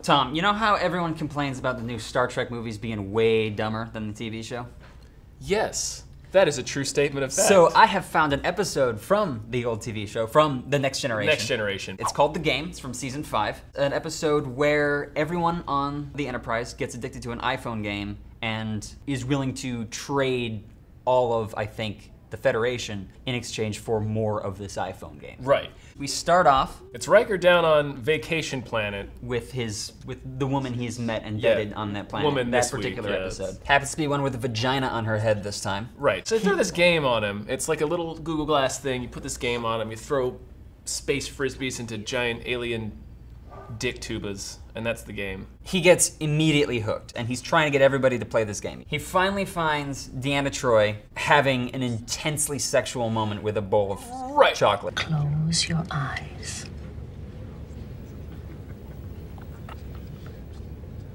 Tom, you know how everyone complains about the new Star Trek movies being way dumber than the TV show? Yes, that is a true statement of fact. So I have found an episode from the old TV show, from The Next Generation. Next Generation. It's called The Game. It's from season 5. An episode where everyone on the Enterprise gets addicted to an iPhone game and is willing to trade all of, I think, the Federation in exchange for more of this iPhone game. Right. We start off It's Riker down on vacation planet. with the woman he's met and dated on that planet. Woman that this week, particular yes. episode. Happens to be one with a vagina on her head this time. Right. So they throw this game on him. It's like a little Google Glass thing. You put this game on him. You throw space frisbees into giant alien dick tubas, and that's the game. He gets immediately hooked, and he's trying to get everybody to play this game. He finally finds Deanna Troi having an intensely sexual moment with a bowl of chocolate. Close your eyes.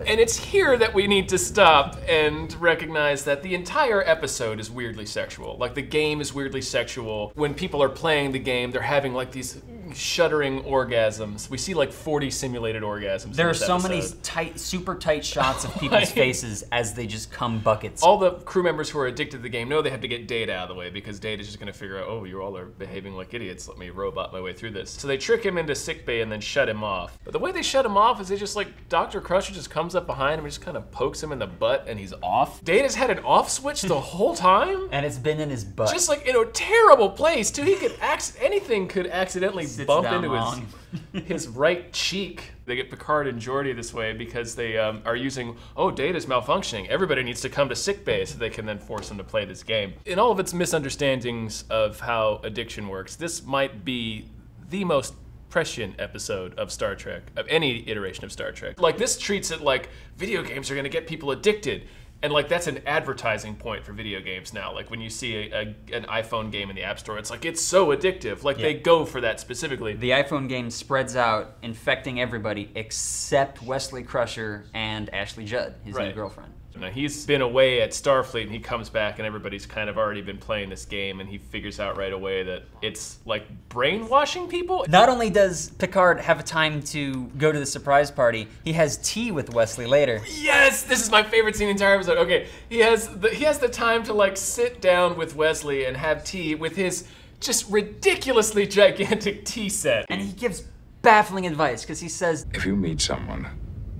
And it's here that we need to stop and recognize that the entire episode is weirdly sexual. Like, the game is weirdly sexual. When people are playing the game, they're having like these shuddering orgasms. We see like 40 simulated orgasms. There in are this so episode. many tight, super tight shots of people's faces as they just come buckets. All the crew members who are addicted to the game know they have to get Data out of the way, because Data's just gonna figure out, oh, you all are behaving like idiots, let me robot my way through this. So they trick him into sickbay and then shut him off. But the way they shut him off is they just like, Dr. Crusher just comes up behind him and just kind of pokes him in the butt and he's off. Data's had an off switch the whole time? And it's been in his butt. Just like in a terrible place too. He could anything could accidentally bump down into wrong. his right cheek. They get Picard and Geordi this way because they are using, oh, Data's malfunctioning. Everybody needs to come to sickbay so they can then force him to play this game. In all of its misunderstandings of how addiction works, this might be the most prescient episode of Star Trek, of any iteration of Star Trek. Like, this treats it like video games are gonna get people addicted. And like, that's an advertising point for video games now. Like, when you see an iPhone game in the App Store, it's like, it's so addictive. Like, they go for that specifically. The iPhone game spreads out, infecting everybody except Wesley Crusher and Ashley Judd, his new girlfriend. Now, he's been away at Starfleet and he comes back and everybody's kind of already been playing this game, and he figures out right away that it's like brainwashing people. Not only does Picard have a time to go to the surprise party, he has tea with Wesley later. Yes, this is my favorite scene in the entire episode. Okay, he has the time to like sit down with Wesley and have tea with his just ridiculously gigantic tea set. And he gives baffling advice, because he says, if you meet someone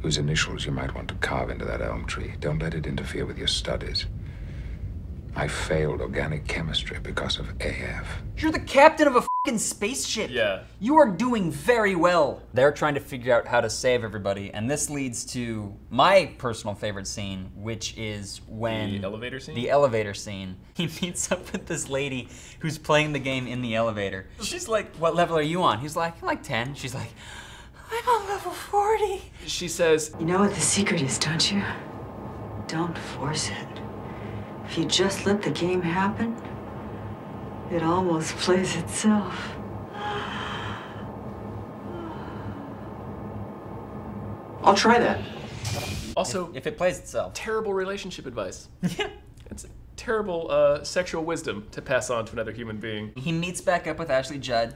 whose initials you might want to carve into that elm tree, don't let it interfere with your studies. I failed organic chemistry because of AF. you're the captain of a fucking spaceship. Yeah. You are doing very well. They're trying to figure out how to save everybody, and this leads to my personal favorite scene, which is when... The elevator scene? The elevator scene. He meets up with this lady who's playing the game in the elevator. She's like, what level are you on? He's like, I'm like 10. She's like, I'm on level 40. She says, You know what the secret is, don't you? Don't force it. If you just let the game happen, it almost plays itself. I'll try that. also, If it plays itself. terrible relationship advice. Yeah. It's terrible sexual wisdom to pass on to another human being. He meets back up with Ashley Judd.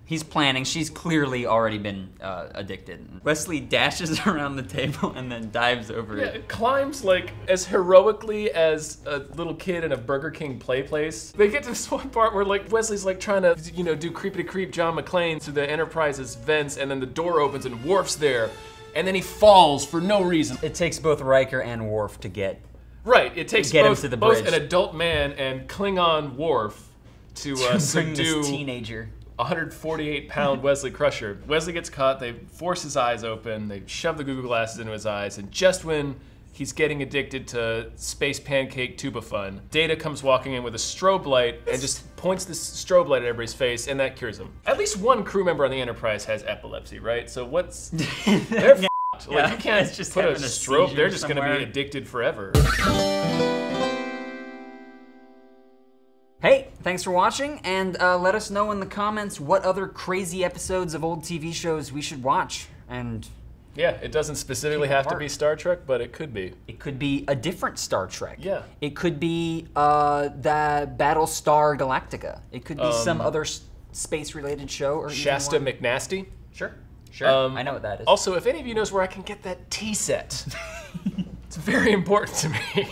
He's planning. She's clearly already been addicted. Wesley dashes around the table and then dives over Yeah, it. it climbs like as heroically as a little kid in a Burger King play place. They get to this one part where like Wesley's like trying to, you know, do creepity creep John McClane through the Enterprise's vents, and then the door opens and Worf's there, and then he falls for no reason. It takes both Riker and Worf to get. Right, it takes Get him both, to the both bridge. an adult man and Klingon Worf to Bring subdue this teenager. 148-pound Wesley Crusher. Wesley gets caught, they force his eyes open, they shove the Google glasses into his eyes, and just when he's getting addicted to space pancake tuba fun, Data comes walking in with a strobe light and just points this strobe light at everybody's face, and that cures him. At least one crew member on the Enterprise has epilepsy, right? So what's... They're f***ed. Like, you can't it's just put a having a strobe, seizure they're just somewhere. gonna be addicted forever. Hey, thanks for watching, and let us know in the comments what other crazy episodes of old TV shows we should watch. And Yeah, it doesn't specifically have to be Star Trek, but it could be. it could be a different Star Trek. Yeah. It could be the Battlestar Galactica. It could be some other space-related show. Or even Shasta one. McNasty? Sure. Sure, I know what that is. Also, if any of you knows where I can get that tea set, it's very important to me.